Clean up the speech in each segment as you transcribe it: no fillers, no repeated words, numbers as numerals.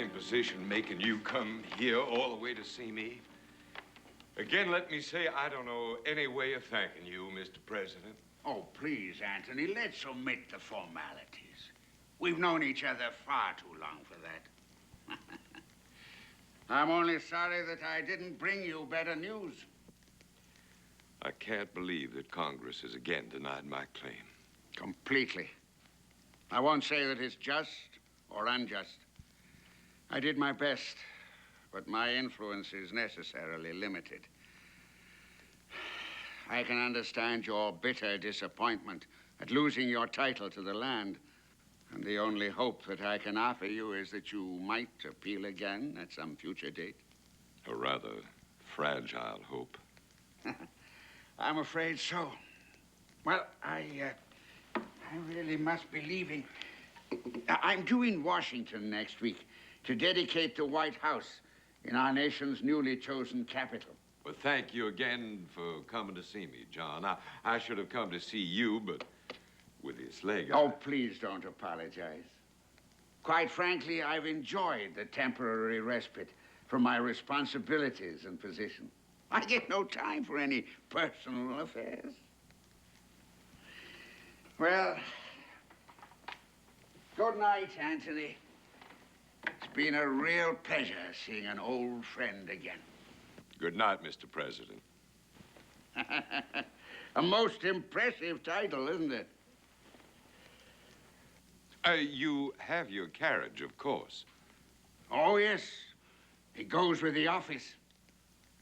imposition making you come here all the way to see me. Again, let me say I don't know any way of thanking you, Mr. President. Oh, please, Anthony, let's omit the formalities. We've known each other far too long for that. I'm only sorry that I didn't bring you better news. I can't believe that Congress has again denied my claim. Completely. I won't say that it's just or unjust. I did my best, but my influence is necessarily limited. I can understand your bitter disappointment at losing your title to the land. And the only hope that I can offer you is that you might appeal again at some future date. A rather fragile hope. I'm afraid so. Well, I really must be leaving. I'm due in Washington next week to dedicate the White House in our nation's newly chosen capital. Well, thank you again for coming to see me, John. I should have come to see you, but with this leg... Oh, please don't apologize. Quite frankly, I've enjoyed the temporary respite from my responsibilities and position. I get no time for any personal affairs. Well, good night, Anthony. It's been a real pleasure seeing an old friend again. Good night, Mr. President. A most impressive title, isn't it? You have your carriage, of course. Oh, yes. It goes with the office,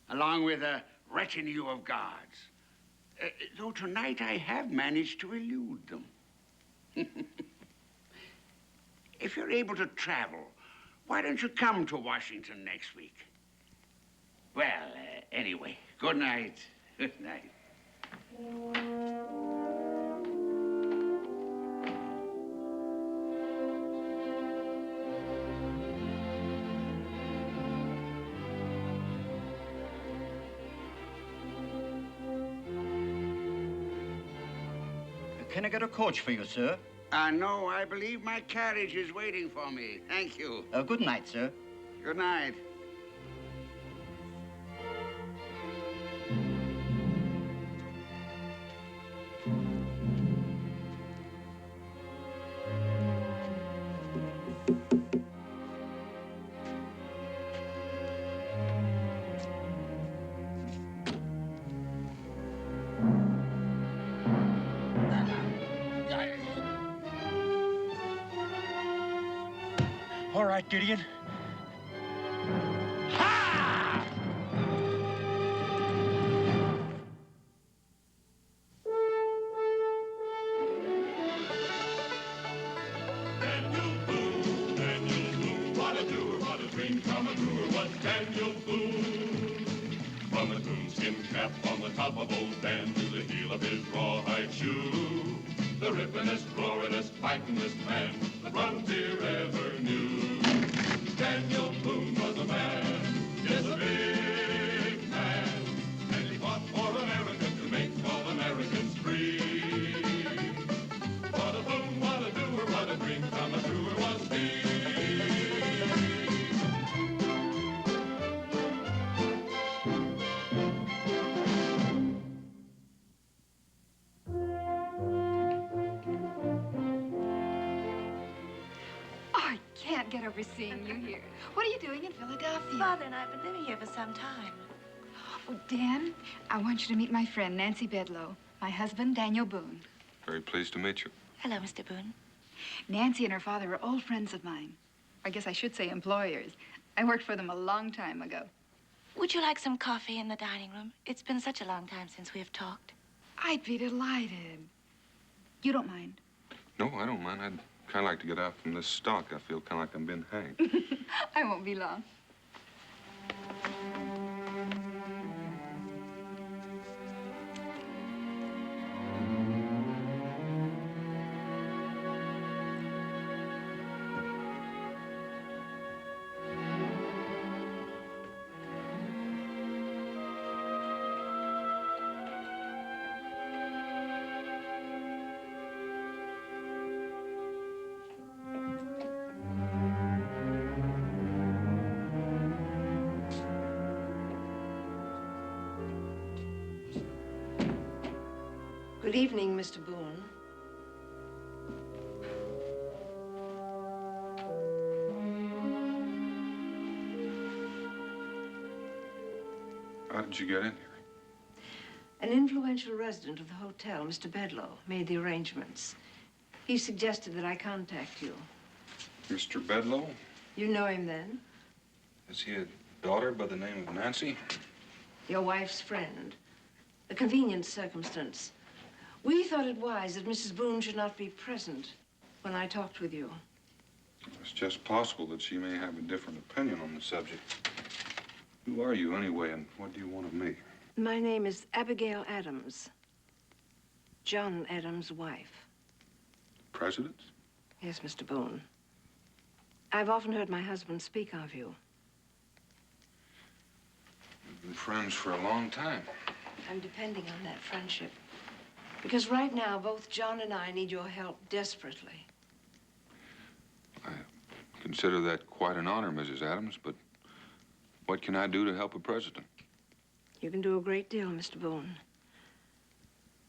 along with a retinue of guards. Though tonight I have managed to elude them. If you're able to travel, why don't you come to Washington next week? Well, anyway, good night. Good night. Can I get a coach for you, sir? No, I believe my carriage is waiting for me. Thank you. Good night, sir. Good night. All right, Gideon. Ha! Daniel Boone, what a doer, what a dream come a brewer was Daniel Boone. From a coonskin cap on the top of old Dan to the heel of his rawhide shoe, the rippin'est, roaring'est, fighting'est man the frontier ever knew. Daniel Boone was a man, yes, a big man, and he fought for America to make all Americans free. What a Boone, what a doer, what a dream come a truer was he. Get over seeing you here. What are you doing in Philadelphia? Father and I have been living here for some time. Oh, Dan, I want you to meet my friend, Nancy Bedlow. My husband, Daniel Boone. Very pleased to meet you. Hello, Mr. Boone. Nancy and her father are old friends of mine. I guess I should say employers. I worked for them a long time ago. Would you like some coffee in the dining room? It's been such a long time since we have talked. I'd be delighted. You don't mind? No, I don't mind. I'd kind of like to get out from this stock. I feel kind of like I'm being hanged. I won't be long. evening, Mr. Boone. How did you get in here? An influential resident of the hotel, Mr. Bedlow, made the arrangements. He suggested that I contact you. Mr. Bedlow? You know him then? Is he a daughter by the name of Nancy? Your wife's friend. A convenient circumstance. We thought it wise that Mrs. Boone should not be present when I talked with you. It's just possible that she may have a different opinion on the subject. Who are you anyway, and what do you want of me? My name is Abigail Adams. John Adams' wife. President's? Yes, Mr. Boone. I've often heard my husband speak of you. We've been friends for a long time. I'm depending on that friendship. Because right now, both John and I need your help desperately. I consider that quite an honor, Mrs. Adams, but what can I do to help a president? You can do a great deal, Mr. Boone.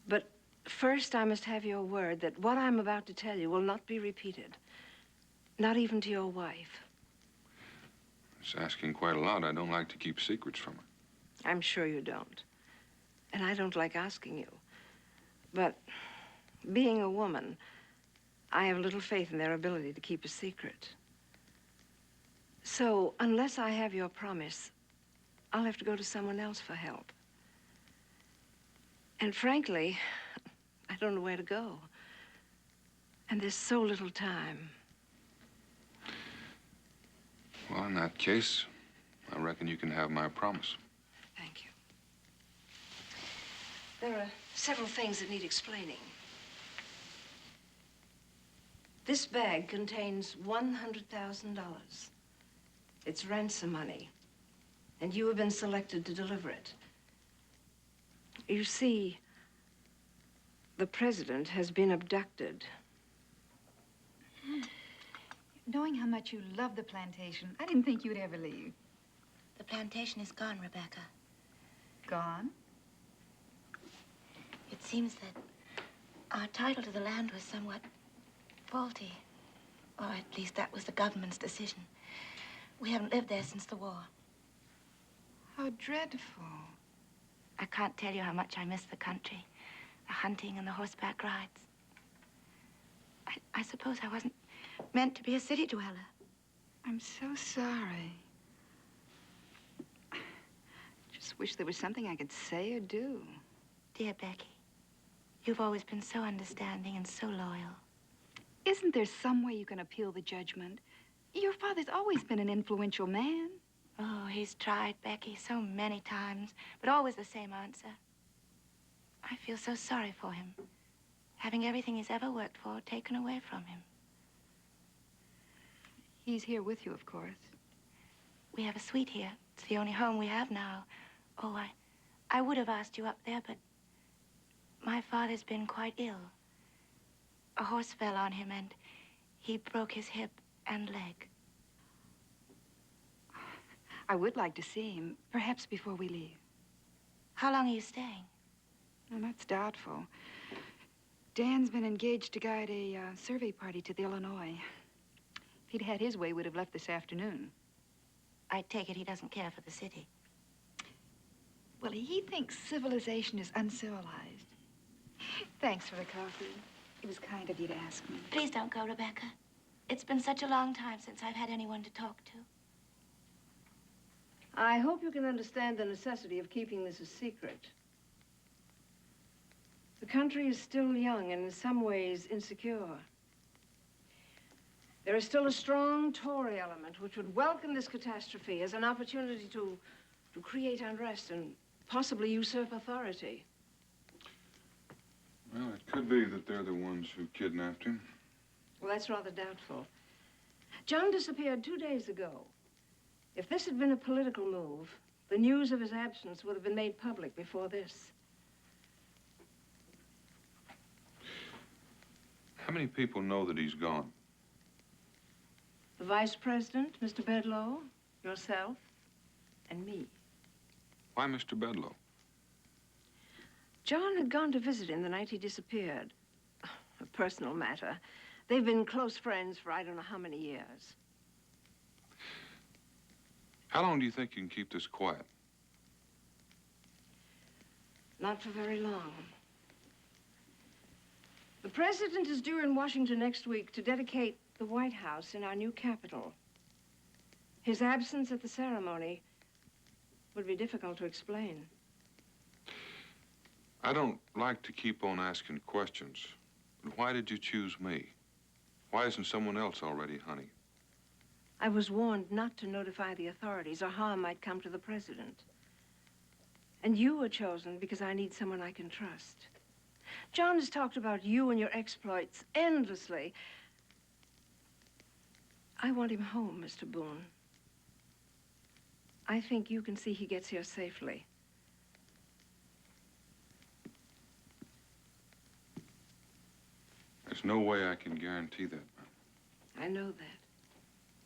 But first, I must have your word that what I'm about to tell you will not be repeated. Not even to your wife. It's asking quite a lot. I don't like to keep secrets from her. I'm sure you don't. And I don't like asking you. But being a woman, I have little faith in their ability to keep a secret. So, unless I have your promise, I'll have to go to someone else for help. And frankly, I don't know where to go. And there's so little time. Well, in that case, I reckon you can have my promise. Thank you. There are several things that need explaining. This bag contains $100,000. It's ransom money, and you have been selected to deliver it. You see, the president has been abducted. Knowing how much you love the plantation, I didn't think you'd ever leave. The plantation is gone, Rebecca. Gone? It seems that our title to the land was somewhat faulty. Or at least that was the government's decision. We haven't lived there since the war. How dreadful. I can't tell you how much I miss the country, the hunting and the horseback rides. I suppose I wasn't meant to be a city dweller. I'm so sorry. Just wish there was something I could say or do. Dear Becky, you've always been so understanding and so loyal. Isn't there some way you can appeal the judgment? Your father's always been an influential man. Oh, he's tried, Becky, so many times, but always the same answer. I feel so sorry for him, having everything he's ever worked for taken away from him. He's here with you, of course. We have a suite here. It's the only home we have now. Oh, I would have asked you up there, but my father's been quite ill. A horse fell on him, and he broke his hip and leg. I would like to see him, perhaps before we leave. How long are you staying? Well, that's doubtful. Dan's been engaged to guide a survey party to the Illinois. If he'd had his way, we'd have left this afternoon. I take it he doesn't care for the city. Well, he thinks civilization is uncivilized. Thanks for the coffee. It was kind of you to ask me. Please don't go, Rebecca. It's been such a long time since I've had anyone to talk to. I hope you can understand the necessity of keeping this a secret. The country is still young and in some ways insecure. There is still a strong Tory element which would welcome this catastrophe as an opportunity to create unrest and possibly usurp authority. Well, it could be that they're the ones who kidnapped him. Well, that's rather doubtful. John disappeared 2 days ago. If this had been a political move, the news of his absence would have been made public before this. How many people know that he's gone? The Vice President, Mr. Bedlow, yourself, and me. Why Mr. Bedlow? John had gone to visit him the night he disappeared. A personal matter. They've been close friends for I don't know how many years. How long do you think you can keep this quiet? Not for very long. The president is due in Washington next week to dedicate the White House in our new capital. His absence at the ceremony would be difficult to explain. I don't like to keep on asking questions, but why did you choose me? Why isn't someone else already, honey? I was warned not to notify the authorities or harm might come to the president. And you were chosen because I need someone I can trust. John has talked about you and your exploits endlessly. I want him home, Mr. Boone. I think you can see he gets here safely. There's no way I can guarantee that, ma'am. I know that.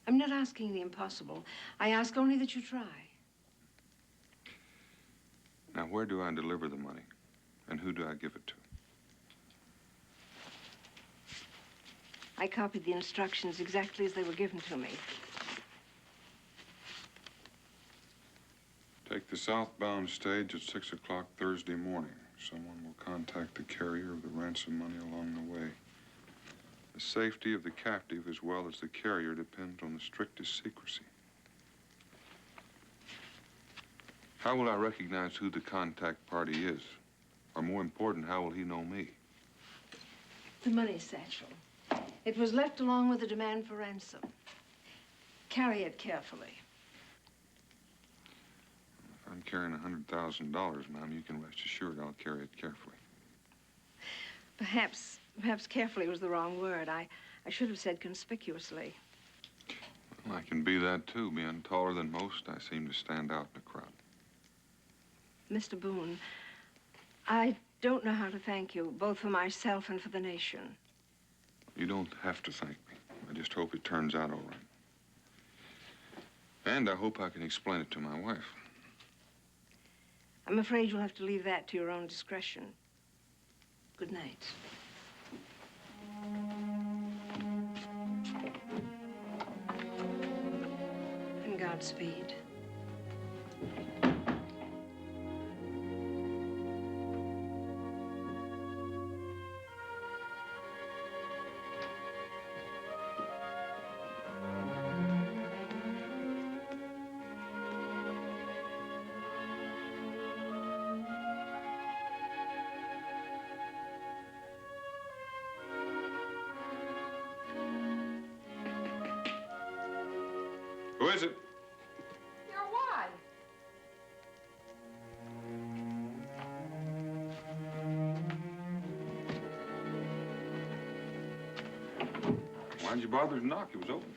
I'm not asking the impossible. I ask only that you try. Now, where do I deliver the money? And who do I give it to? I copied the instructions exactly as they were given to me. Take the southbound stage at 6 o'clock Thursday morning. Someone will contact the carrier of the ransom money along the way. The safety of the captive as well as the carrier depends on the strictest secrecy. How will I recognize who the contact party is? Or more important, how will he know me? The money satchel. It was left along with the demand for ransom. Carry it carefully. If I'm carrying $100,000, ma'am, you can rest assured I'll carry it carefully. Perhaps carefully was the wrong word. I should have said conspicuously. Well, I can be that too. Being taller than most, I seem to stand out in the crowd. Mr. Boone, I don't know how to thank you, both for myself and for the nation. You don't have to thank me. I just hope it turns out all right. And I hope I can explain it to my wife. I'm afraid you'll have to leave that to your own discretion. Good night. And Godspeed. Who is it? Your wife. Why'd you bother to knock? It was open.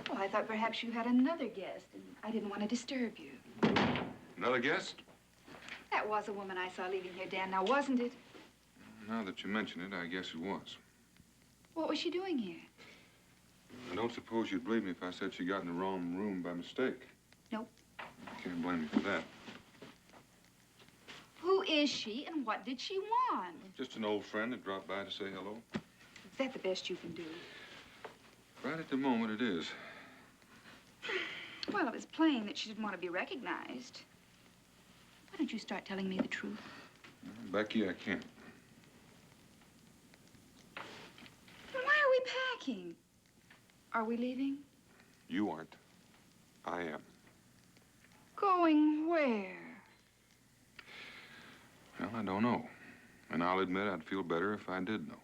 Well, I thought perhaps you had another guest, and I didn't want to disturb you. Another guest? That was a woman I saw leaving here, Dan, now wasn't it? Now that you mention it, I guess it was. What was she doing here? I don't suppose you'd believe me if I said she got in the wrong room by mistake. Nope. Can't blame me for that. Who is she, and what did she want? Just an old friend that dropped by to say hello. Is that the best you can do? Right at the moment, it is. Well, it was plain that she didn't want to be recognized. Why don't you start telling me the truth? Becky, I can't. Then why are we packing? Are we leaving? You aren't. I am. Going where? Well, I don't know. And I'll admit I'd feel better if I did know.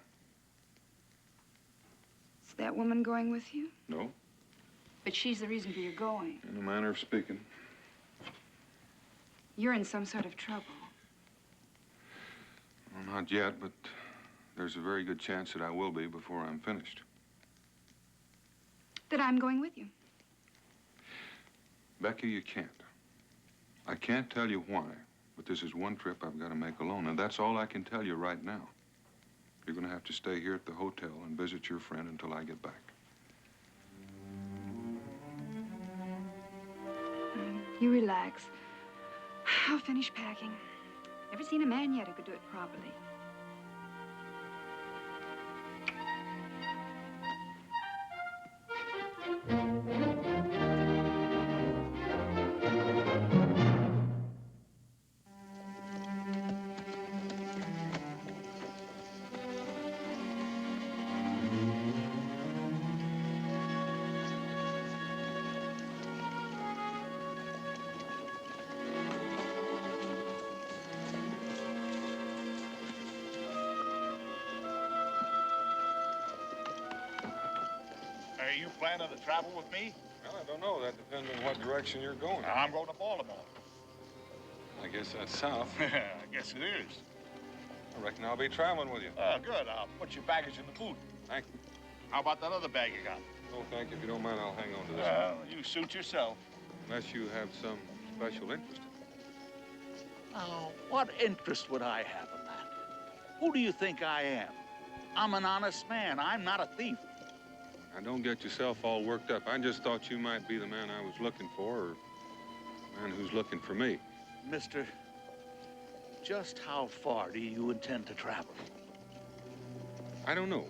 Is that woman going with you? No? But she's the reason for your going. In a manner of speaking. You're in some sort of trouble. Well, not yet, but there's a very good chance that I will be before I'm finished. That I'm going with you. Becky, you can't. I can't tell you why, but this is one trip I've got to make alone, and that's all I can tell you right now. You're going to have to stay here at the hotel and visit your friend until I get back. You relax. I'll finish packing. Never seen a man yet who could do it properly. Are you planning to travel with me? Well, I don't know. That depends on what direction you're going. I'm going to Baltimore. I guess that's south. I guess it is. I reckon I'll be traveling with you. Good. I'll put your baggage in the boot. Thank you. How about that other bag you got? No, thank you. If you don't mind, I'll hang on to this Well, you suit yourself. one. Unless you have some special interest. Oh, what interest would I have in that? Who do you think I am? I'm an honest man. I'm not a thief. Now, don't get yourself all worked up. I just thought you might be the man I was looking for, or the man who's looking for me. Mister, just how far do you intend to travel? I don't know.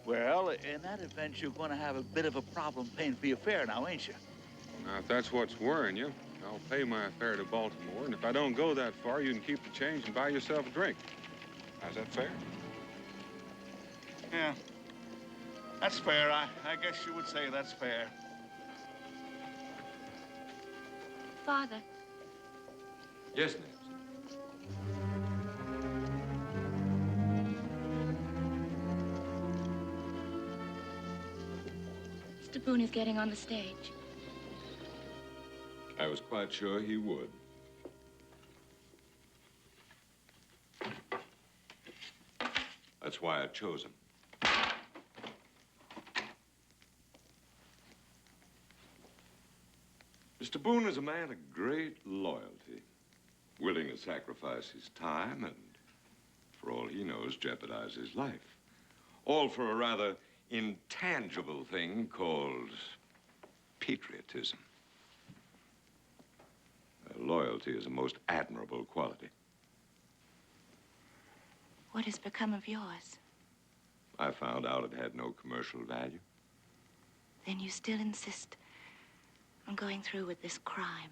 Well, in that event, you're going to have a bit of a problem paying for your fare now, ain't you? Now, if that's what's worrying you, I'll pay my fare to Baltimore, and if I don't go that far, you can keep the change and buy yourself a drink. How's that fair? Yeah. That's fair. I guess you would say that's fair. Father, Yes, Nancy. Mr. Boone is getting on the stage. I was quite sure he would. That's why I chose him. Mr. Boone is a man of great loyalty, willing to sacrifice his time and, for all he knows, jeopardize his life. All for a rather intangible thing called patriotism. Loyalty is a most admirable quality. What has become of yours? I found out it had no commercial value. Then you still insist on going through with this crime?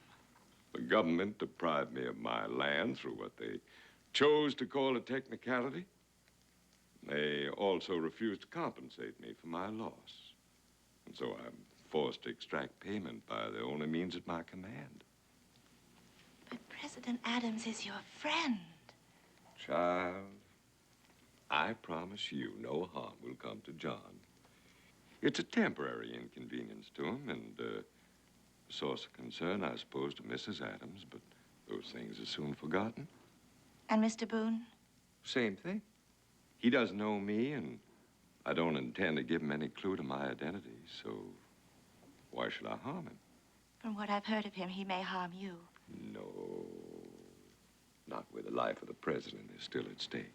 The government deprived me of my land through what they chose to call a technicality. They also refused to compensate me for my loss. And so I'm forced to extract payment by the only means at my command. But President Adams is your friend. Child, I promise you no harm will come to John. It's a temporary inconvenience to him and a source of concern, I suppose, to Mrs. Adams, but those things are soon forgotten. And Mr. Boone? Same thing. He doesn't know me, and I don't intend to give him any clue to my identity, so why should I harm him? From what I've heard of him, he may harm you. No, not where the life of the president is still at stake.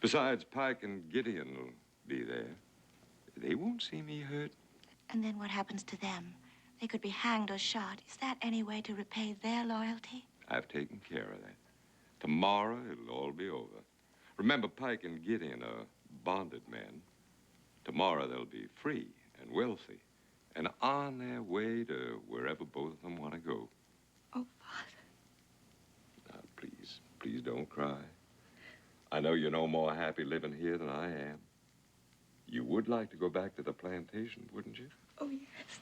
Besides, Pike and Gideon will be there. They won't see me hurt. And then what happens to them? They could be hanged or shot. Is that any way to repay their loyalty? I've taken care of that. Tomorrow, it'll all be over. Remember, Pike and Gideon are bonded men. Tomorrow, they'll be free and wealthy and on their way to wherever both of them want to go. Oh, Father. Now, please don't cry. I know you're no more happy living here than I am. You would like to go back to the plantation, wouldn't you? Oh, yes.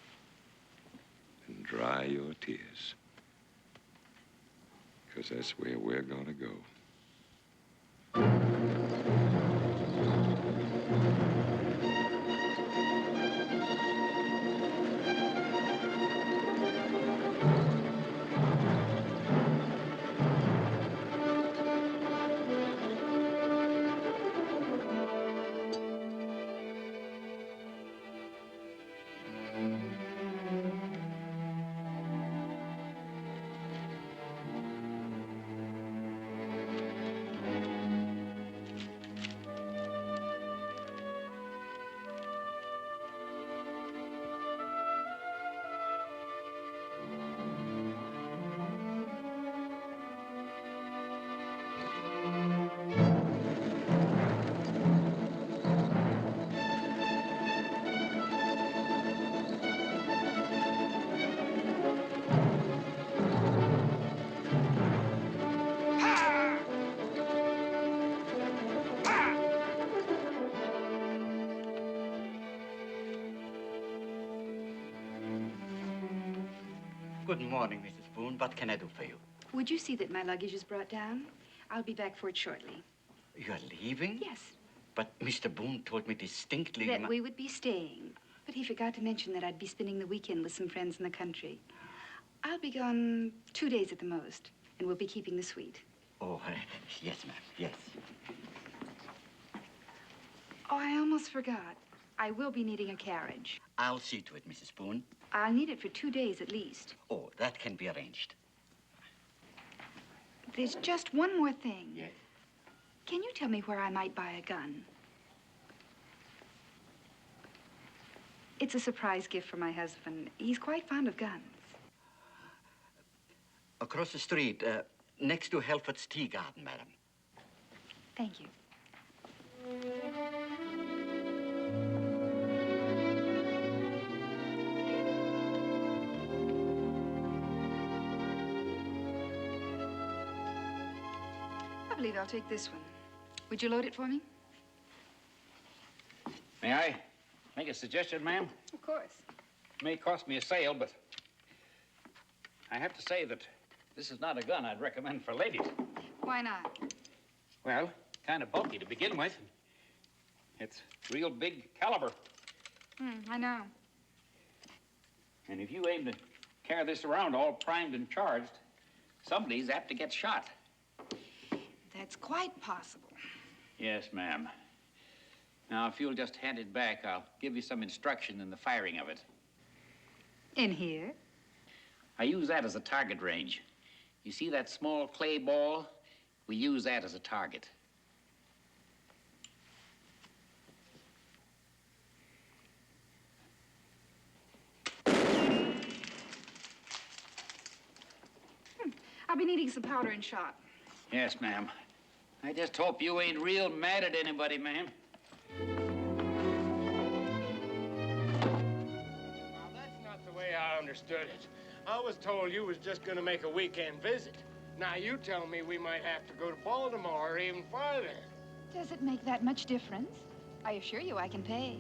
And dry your tears. Because that's where we're gonna go. Good morning, Mrs. Boone. What can I do for you? Would you see that my luggage is brought down? I'll be back for it shortly. You're leaving? Yes. But Mr. Boone told me distinctly That we would be staying. But he forgot to mention that I'd be spending the weekend with some friends in the country. I'll be gone 2 days at the most, and we'll be keeping the suite. Oh, yes, ma'am, yes. Oh, I almost forgot. I will be needing a carriage. I'll see to it, Mrs. Boone. I'll need it for 2 days at least. Oh, that can be arranged. There's just one more thing. Yes. Can you tell me where I might buy a gun? It's a surprise gift for my husband. He's quite fond of guns. Across the street, next to Helford's Tea Garden, madam. Thank you. I believe I'll take this one. Would you load it for me? May I make a suggestion, ma'am? Of course. It may cost me a sale, but I have to say that this is not a gun I'd recommend for ladies. Why not? Well, kind of bulky to begin with. It's real big caliber. I know. And if you aim to carry this around all primed and charged, somebody's apt to get shot. That's quite possible. Yes, ma'am. Now, if you'll just hand it back, I'll give you some instruction in the firing of it. In here? I use that as a target range. You see that small clay ball? We use that as a target. I'll be needing some powder and shot. Yes, ma'am. I just hope you ain't real mad at anybody, ma'am. Now, that's not the way I understood it. I was told you was just gonna make a weekend visit. Now, you tell me we might have to go to Baltimore or even farther. Does it make that much difference? I assure you I can pay.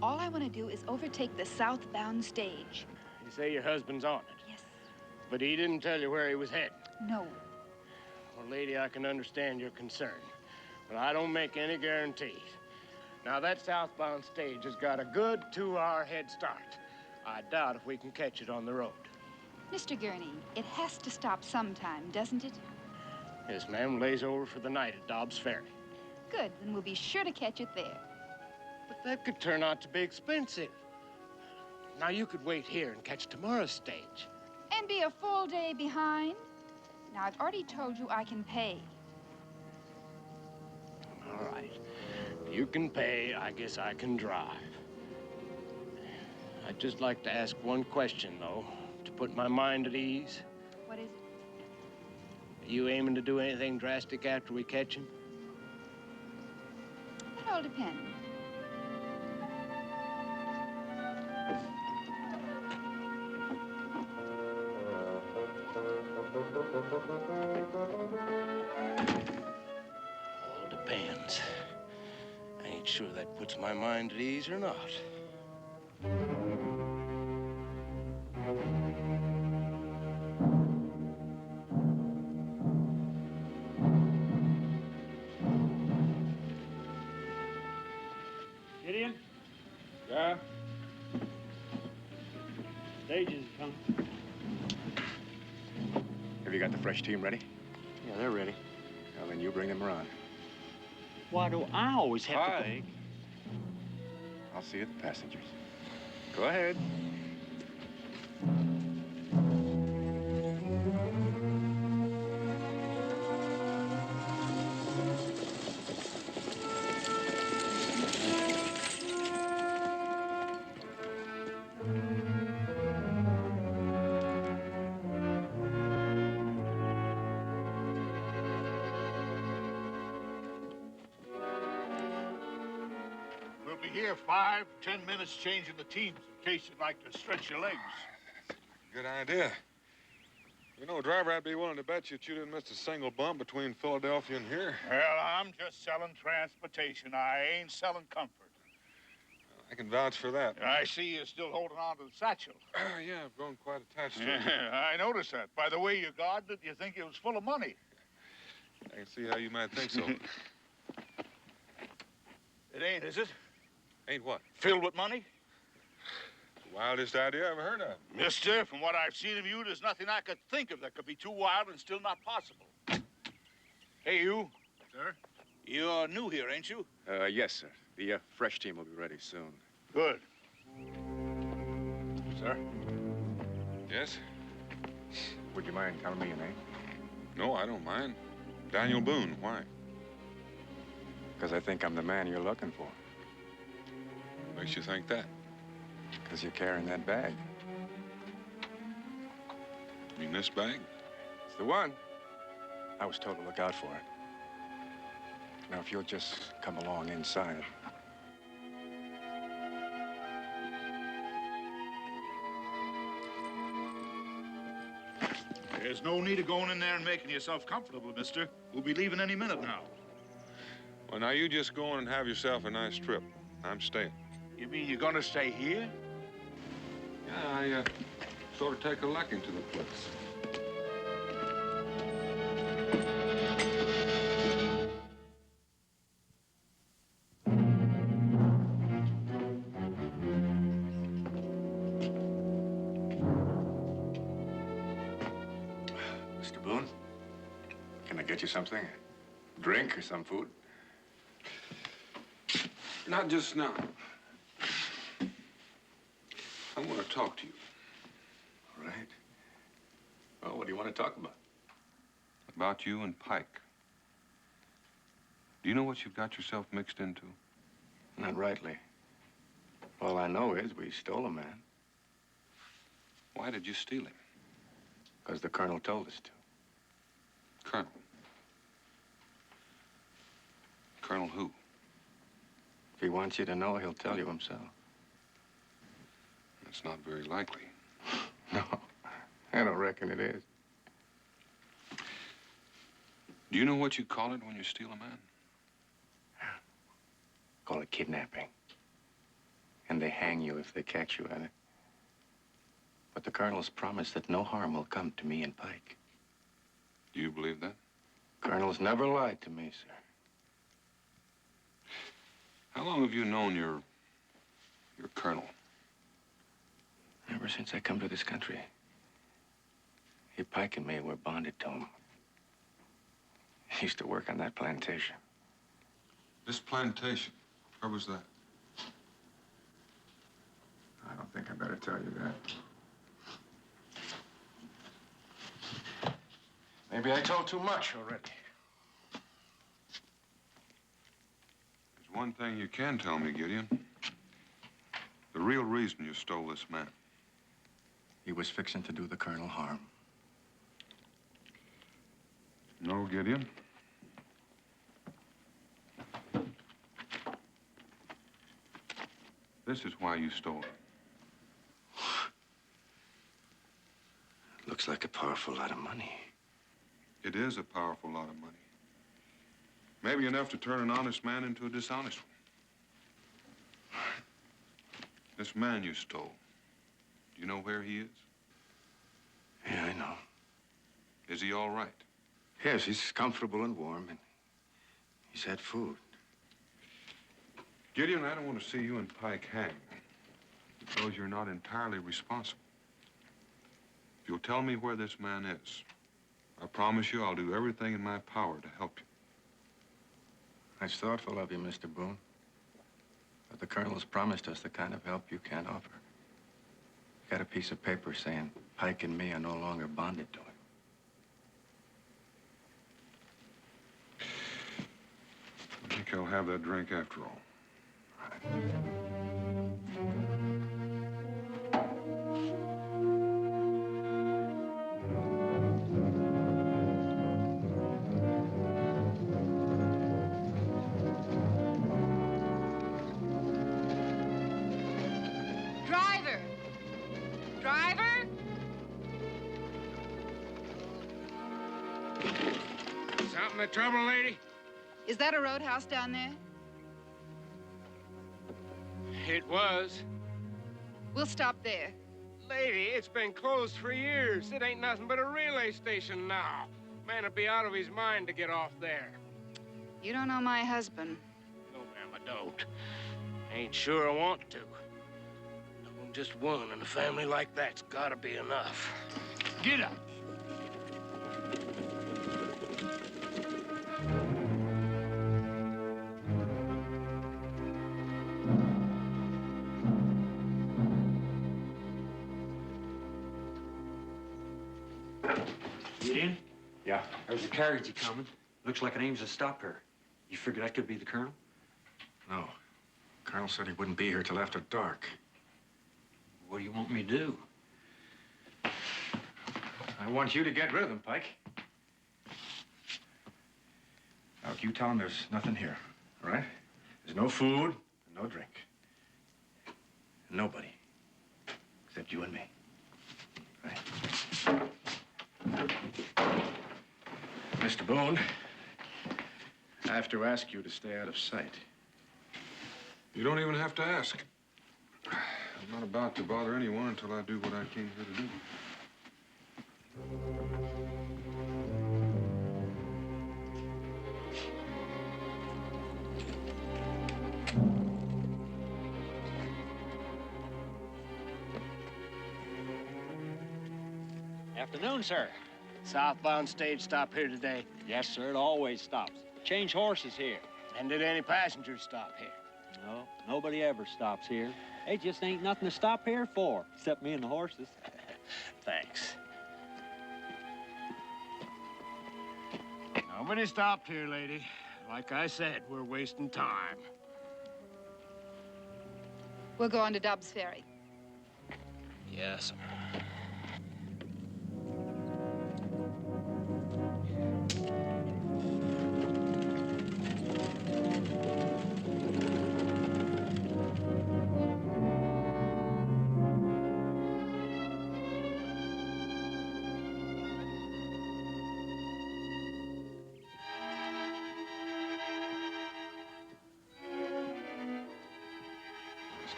All I want to do is overtake the Southbound stage. You say your husband's on it. Yes. But he didn't tell you where he was heading. No. Well, lady, I can understand your concern, but I don't make any guarantees. Now, that Southbound stage has got a good 2-hour head start. I doubt if we can catch it on the road. Mr. Gurney, it has to stop sometime, doesn't it? Yes, ma'am, lays over for the night at Dobbs Ferry. Good, then we'll be sure to catch it there. But that could turn out to be expensive. Now, you could wait here and catch tomorrow's stage. And be a full day behind? Now, I've already told you I can pay. All right. You can pay, I guess I can drive. I'd just like to ask one question, though, to put my mind at ease. What is it? Are you aiming to do anything drastic after we catch him? It all depends. All depends. I ain't sure that puts my mind at ease or not. Gideon? Yeah? Stages come. Have you got the fresh team ready? Yeah, they're ready. Well, then you bring them around. Why do I always have to... I'll see you at the passengers. Go ahead. We'll be here 5, 10 minutes changing the teams in case you'd like to stretch your legs. Good idea. You know, driver, I'd be willing to bet you that you didn't miss a single bump between Philadelphia and here. Well, I'm just selling transportation. I ain't selling comfort. I can vouch for that. I see you're still holding on to the satchel. Yeah, I've grown quite attached to it. Yeah, I noticed that. By the way you guarded it, you think it was full of money. I can see how you might think so. It ain't, is it? Ain't what? Filled with money? Wildest idea I ever heard of. Mister, from what I've seen of you, there's nothing I could think of that could be too wild and still not possible. Hey, you. Sir? You're new here, ain't you? Yes, sir. The fresh team will be ready soon. Good. Sir? Yes? Would you mind telling me your name? No, I don't mind. Daniel Boone. Why? Because I think I'm the man you're looking for. Makes you think that? Because you're carrying that bag. You mean this bag? It's the one. I was told to look out for it. Now, if you'll just come along inside. There's no need of going in there and making yourself comfortable, mister. We'll be leaving any minute now. Well, now you just go on and have yourself a nice trip. I'm staying. You mean you're gonna stay here? Yeah, I sort of take a liking to the place. Mr. Boone, can I get you something? A drink or some food? Not just now. I want to talk to you. All right. Well, what do you want to talk about? About you and Pike. Do you know what you've got yourself mixed into? Not rightly. All I know is we stole a man. Why did you steal him? Because the colonel told us to. Colonel? Colonel who? If he wants you to know, he'll tell you himself. That's not very likely. No, I don't reckon it is. Do you know what you call it when you steal a man? Call it kidnapping. And they hang you if they catch you at it. But the colonel's promised that no harm will come to me and Pike. Do you believe that? Colonel's never lied to me, sir. How long have you known your colonel? Ever since I come to this country. He, Pike, and me were bonded to him. He used to work on that plantation. This plantation, where was that? I don't think I better tell you that. Maybe I told too much already. There's one thing you can tell me, Gideon. The real reason you stole this man. He was fixing to do the colonel harm. No, Gideon. This is why you stole him. Looks like a powerful lot of money. It is a powerful lot of money. Maybe enough to turn an honest man into a dishonest one. This man you stole, do you know where he is? Yeah, I know. Is he all right? Yes, he's comfortable and warm, and he's had food. Gideon, I don't want to see you and Pike hang because you're not entirely responsible. If you'll tell me where this man is, I promise you I'll do everything in my power to help you. That's thoughtful of you, Mr. Boone. But the colonel's promised us the kind of help you can't offer. Got a piece of paper saying Pike and me are no longer bonded to him. I think I'll have that drink after all. Driver! Driver! Something the trouble, lady? Is that a roadhouse down there? It was. We'll stop there. Lady, it's been closed for years. It ain't nothing but a relay station now. Man'd be out of his mind to get off there. You don't know my husband. No, ma'am, I don't. Ain't sure I want to. Knowing just one in a family like that's gotta be enough. Get up. Get in? Yeah. There's a carriage coming. Looks like it aims to stop her. You figure that could be the Colonel? No. Colonel said he wouldn't be here till after dark. What do you want me to do? I want you to get rid of them, Pike. Now, you tell him there's nothing here, all right? There's no food, no drink. Nobody. Except you and me. Right? Mr. Boone, I have to ask you to stay out of sight. You don't even have to ask. I'm not about to bother anyone until I do what I came here to do. Afternoon, sir. Southbound stage stop here today. Yes, sir. It always stops. Change horses here. And did any passengers stop here? No, nobody ever stops here. They just ain't nothing to stop here for, except me and the horses. Thanks. Nobody stopped here, lady. Like I said, we're wasting time. We'll go on to Dobbs Ferry. Yes.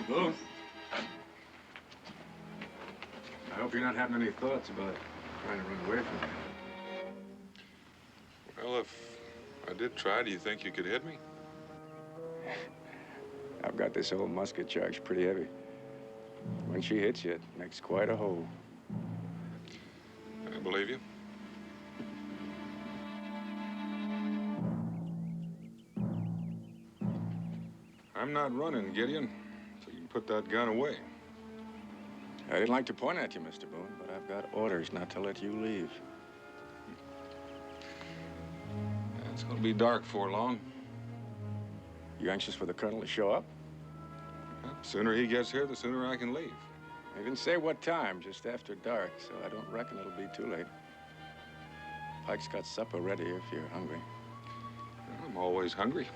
Boone. I hope you're not having any thoughts about trying to run away from me. Well, if I did try, do you think you could hit me? I've got this old musket charged pretty heavy. When she hits you, it makes quite a hole. I believe you. I'm not running, Gideon, so you can put that gun away. I didn't like to point at you, Mr. Boone, but I've got orders not to let you leave. It's gonna be dark before long. You anxious for the Colonel to show up? Well, the sooner he gets here, the sooner I can leave. I didn't say what time, just after dark, so I don't reckon it'll be too late. Pike's got supper ready if you're hungry. I'm always hungry.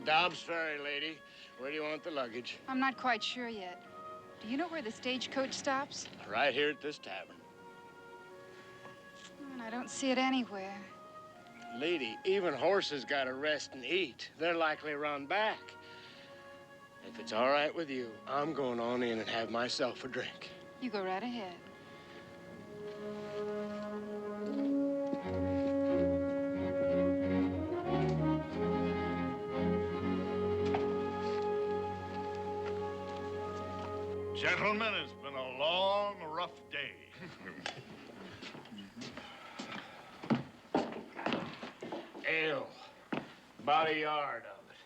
Dobbs Ferry, lady. Where do you want the luggage? I'm not quite sure yet. Do you know where the stagecoach stops? Right here at this tavern. I don't see it anywhere. Lady, even horses gotta rest and eat. They're likely to run back. If it's all right with you, I'm going on in and have myself a drink. You go right ahead. Gentlemen, it's been a long, rough day. Ale. About a yard of it.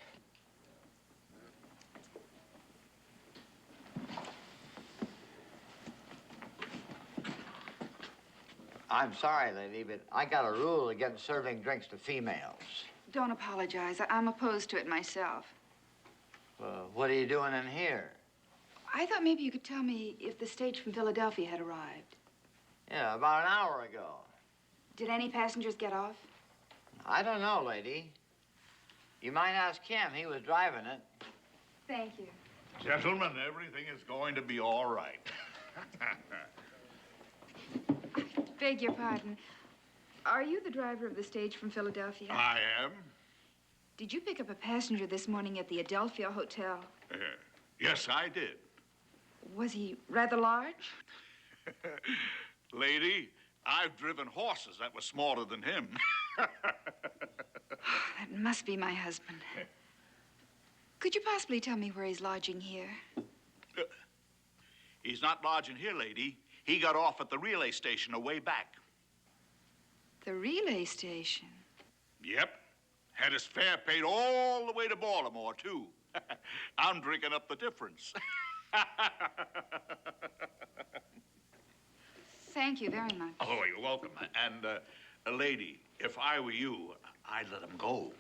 I'm sorry, lady, but I got a rule against serving drinks to females. Don't apologize. I'm opposed to it myself. What are you doing in here? I thought maybe you could tell me if the stage from Philadelphia had arrived. Yeah, about an hour ago. Did any passengers get off? I don't know, lady. You might ask him. He was driving it. Thank you. Gentlemen, everything is going to be all right. Beg your pardon. Are you the driver of the stage from Philadelphia? I am. Did you pick up a passenger this morning at the Adelphia Hotel? Yes, I did. Was he rather large? Lady, I've driven horses that were smaller than him. That must be my husband. Could you possibly tell me where he's lodging here? He's not lodging here, lady. He got off at the relay station a way back. The relay station? Yep. Had his fare paid all the way to Baltimore, too. I'm drinking up the difference. Thank you very much. Oh, you're welcome. And, lady, if I were you, I'd let him go.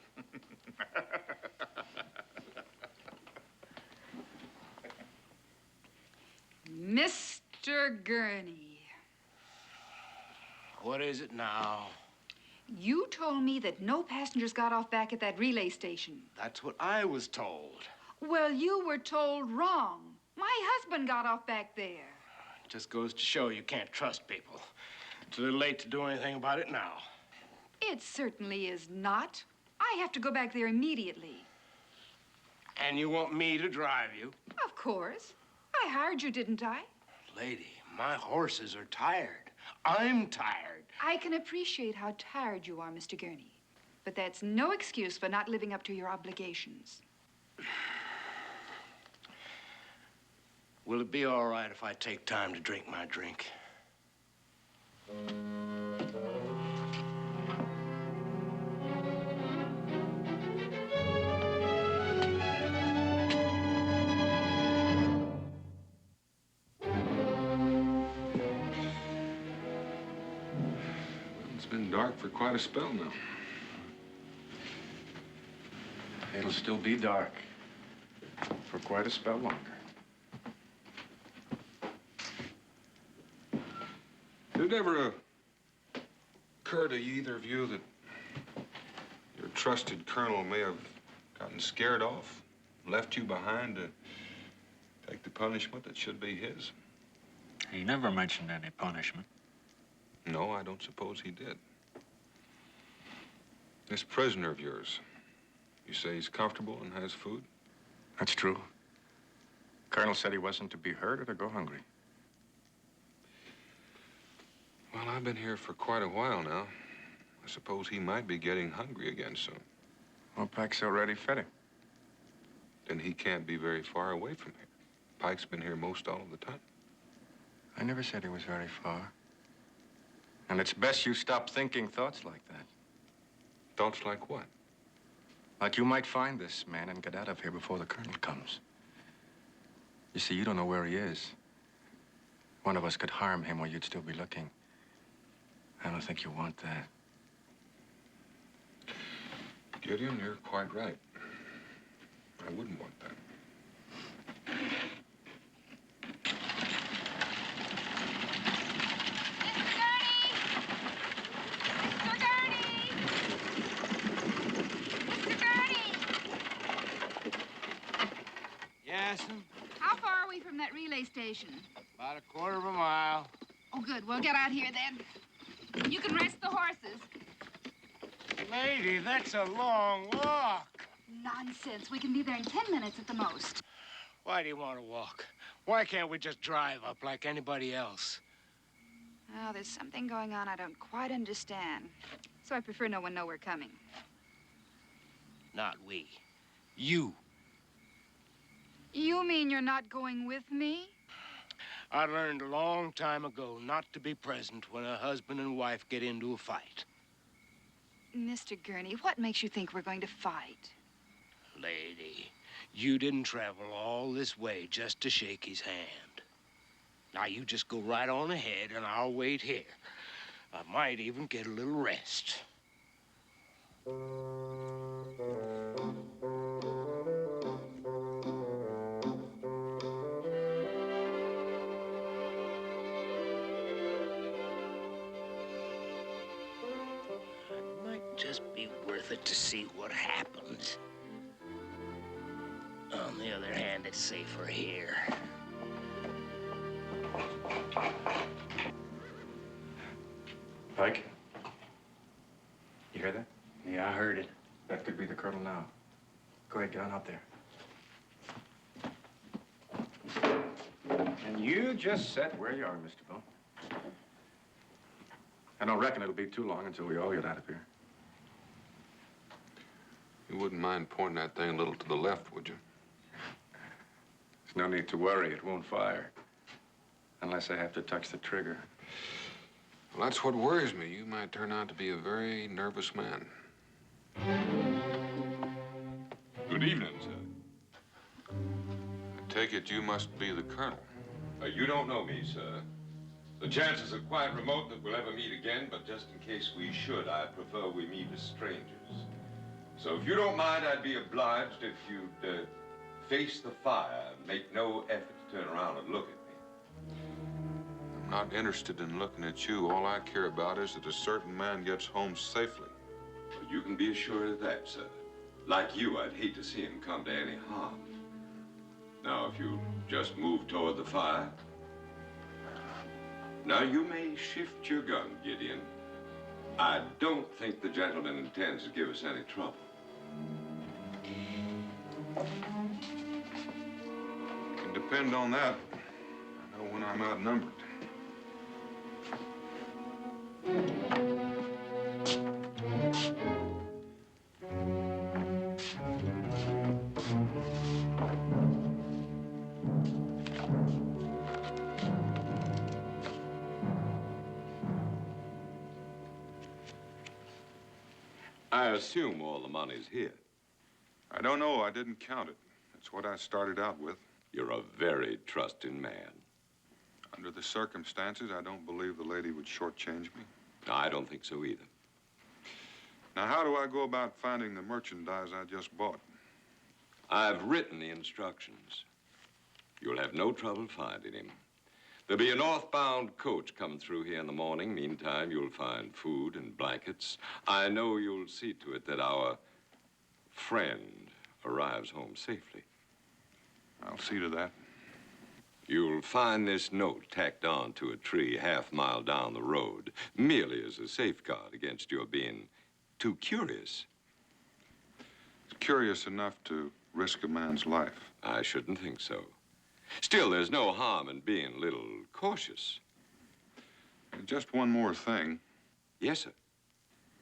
Mr. Gurney. What is it now? You told me that no passengers got off back at that relay station. That's what I was told. Well, you were told wrong. My husband got off back there. It just goes to show you can't trust people. It's a little late to do anything about it now. It certainly is not. I have to go back there immediately. And you want me to drive you? Of course. I hired you, didn't I? Lady, my horses are tired. I'm tired. I can appreciate how tired you are, Mr. Gurney. But that's no excuse for not living up to your obligations. Will it be all right if I take time to drink my drink? It's been dark for quite a spell now. It'll still be dark for quite a spell longer. Did it ever occur to either of you that your trusted colonel may have gotten scared off, left you behind to take the punishment that should be his? He never mentioned any punishment. No, I don't suppose he did. This prisoner of yours, you say he's comfortable and has food? That's true. Colonel said he wasn't to be hurt or to go hungry. Well, I've been here for quite a while now. I suppose he might be getting hungry again soon. Well, Pike's already fed him. Then he can't be very far away from here. Pike's been here most all of the time. I never said he was very far. And it's best you stop thinking thoughts like that. Thoughts like what? Like you might find this man and get out of here before the colonel comes. You see, you don't know where he is. One of us could harm him while you'd still be looking. I don't think you want that. Gideon, you're quite right. I wouldn't want that. How far are we from that relay station? About a quarter of a mile. Oh, good. We'll get out here then. You can rest the horses. Lady, that's a long walk. Nonsense. We can be there in 10 minutes at the most. Why do you want to walk? Why can't we just drive up like anybody else? Oh, there's something going on I don't quite understand. So I prefer no one know we're coming. Not we. You. You mean you're not going with me? I learned a long time ago not to be present when a husband and wife get into a fight. Mr. Gurney, what makes you think we're going to fight? Lady, you didn't travel all this way just to shake his hand. Now, you just go right on ahead, and I'll wait here. I might even get a little rest. worth it to see what happens. On the other hand, it's safer here. Pike? You hear that? Yeah, I heard it. That could be the colonel now. Go ahead, get on up there. And you just sit where you are, Mr. Boone. I don't reckon it'll be too long until we all get out of here. You wouldn't mind pointing that thing a little to the left, would you? There's no need to worry. It won't fire. Unless I have to touch the trigger. Well, that's what worries me. You might turn out to be a very nervous man. Good evening, sir. I take it you must be the colonel. You don't know me, sir. The chances are quite remote that we'll ever meet again, but just in case we should, I prefer we meet as strangers. So if you don't mind, I'd be obliged if you'd face the fire and make no effort to turn around and look at me. I'm not interested in looking at you. All I care about is that a certain man gets home safely. Well, you can be assured of that, sir. Like you, I'd hate to see him come to any harm. Now, if you just move toward the fire. Now, you may shift your gun, Gideon. I don't think the gentleman intends to give us any trouble. Can depend on that. I know when I'm outnumbered. I assume all the money's here. I don't know. I didn't count it. That's what I started out with. You're a very trusting man. Under the circumstances, I don't believe the lady would shortchange me. I don't think so either. Now, how do I go about finding the merchandise I just bought? I've written the instructions. You'll have no trouble finding him. There'll be a northbound coach coming through here in the morning. Meantime, you'll find food and blankets. I know you'll see to it that our friend arrives home safely. I'll see to that. You'll find this note tacked on to a tree half-mile down the road, merely as a safeguard against your being too curious. It's curious enough to risk a man's life. I shouldn't think so. Still, there's no harm in being a little cautious. And just one more thing. Yes, sir.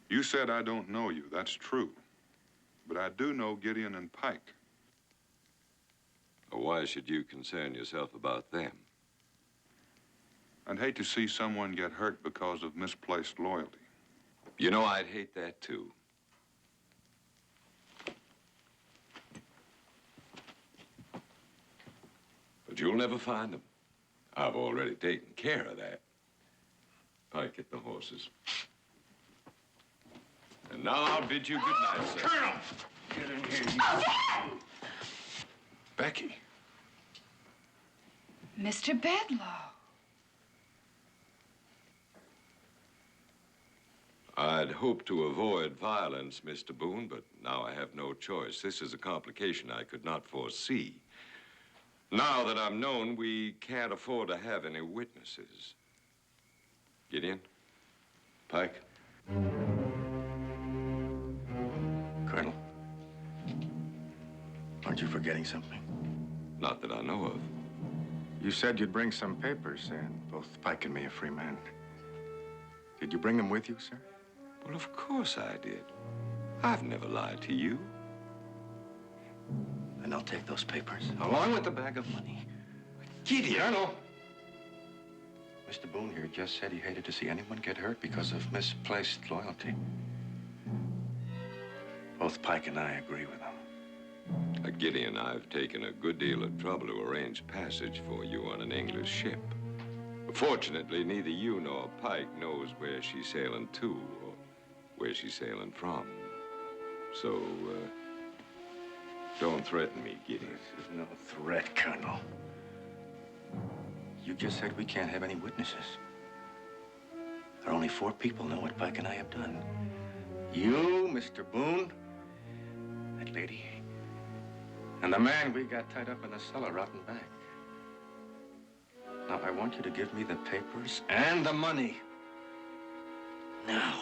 You said I don't know you. That's true. But I do know Gideon and Pike. Why should you concern yourself about them? I'd hate to see someone get hurt because of misplaced loyalty. You know, I'd hate that, too. But you'll never find them. I've already taken care of that. Pike, get the horses. And now I'll bid you good night, sir. Colonel! Get in here, you... Becky. Mr. Bedlow. I'd hoped to avoid violence, Mr. Boone, but now I have no choice. This is a complication I could not foresee. Now that I'm known, we can't afford to have any witnesses. Gideon? Pike? Colonel, aren't you forgetting something? Not that I know of. You said you'd bring some papers saying both Pike and me are free men. Did you bring them with you, sir? Well, of course I did. I've never lied to you. Then I'll take those papers, along with the bag of money. Gideon! Colonel! Mr. Boone here just said he hated to see anyone get hurt because of misplaced loyalty. Both Pike and I agree with him. Gideon, I've taken a good deal of trouble to arrange passage for you on an English ship. Fortunately, neither you nor Pike knows where she's sailing to or where she's sailing from. So, don't threaten me, Gideon. This is no threat, Colonel. You just said we can't have any witnesses. There are only 4 people know what Pike and I have done. You, Mr. Boone, that lady, and the man we got tied up in the cellar out and back. Now, I want you to give me the papers and the money. Now.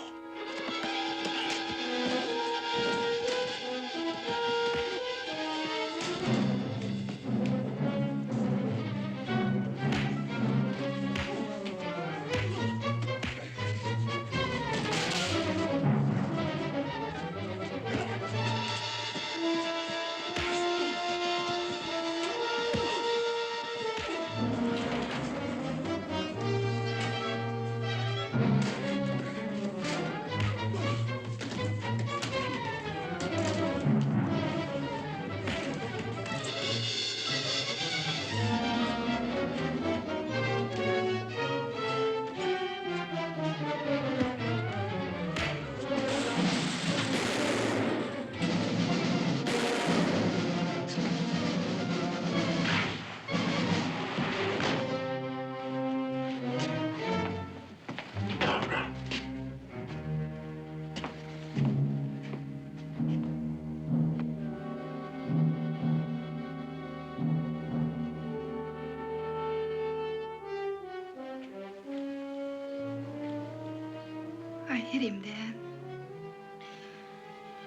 I hit him, Dad.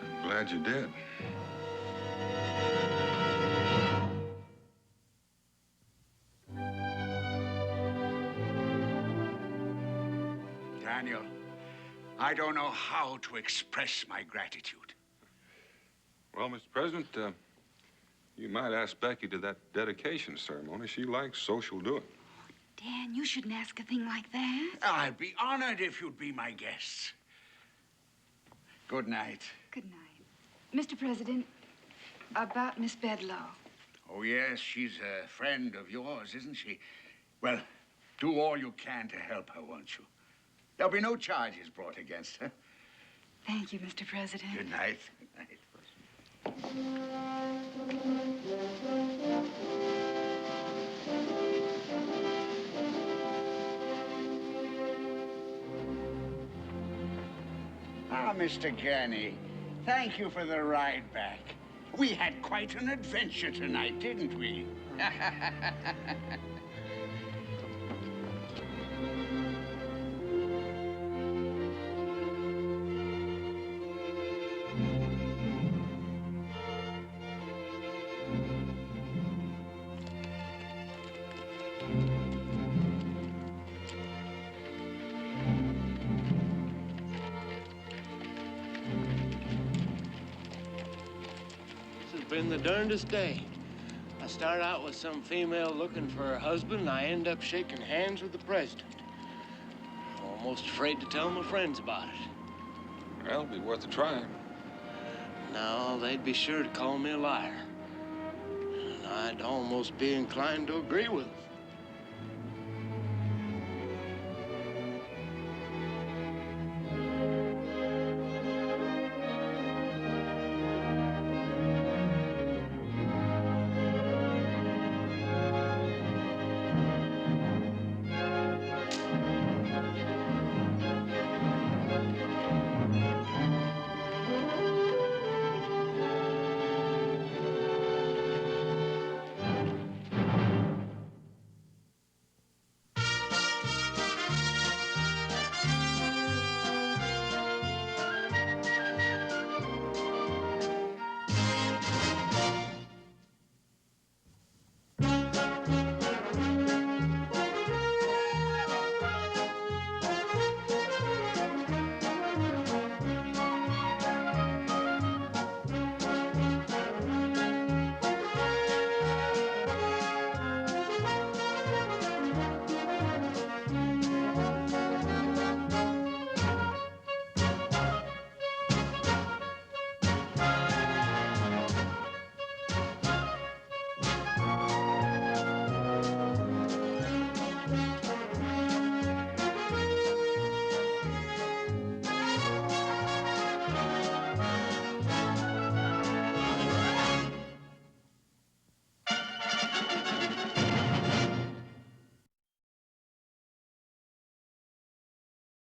I'm glad you did. Daniel, I don't know how to express my gratitude. Well, Mr. President, you might ask Becky to that dedication ceremony. She likes social doing. Dan, you shouldn't ask a thing like that. I'd be honored if you'd be my guests. Good night. Good night. Mr. President, about Miss Bedlow. Oh, yes, she's a friend of yours, isn't she? Well, do all you can to help her, won't you? There'll be no charges brought against her. Thank you, Mr. President. Good night. Good night. Ah, Mr. Gurney, thank you for the ride back. We had quite an adventure tonight, didn't we? Been the darndest day. I start out with some female looking for her husband, and I end up shaking hands with the president. Almost afraid to tell my friends about it. Well, it'll be worth a try. No, they'd be sure to call me a liar. And I'd almost be inclined to agree with them.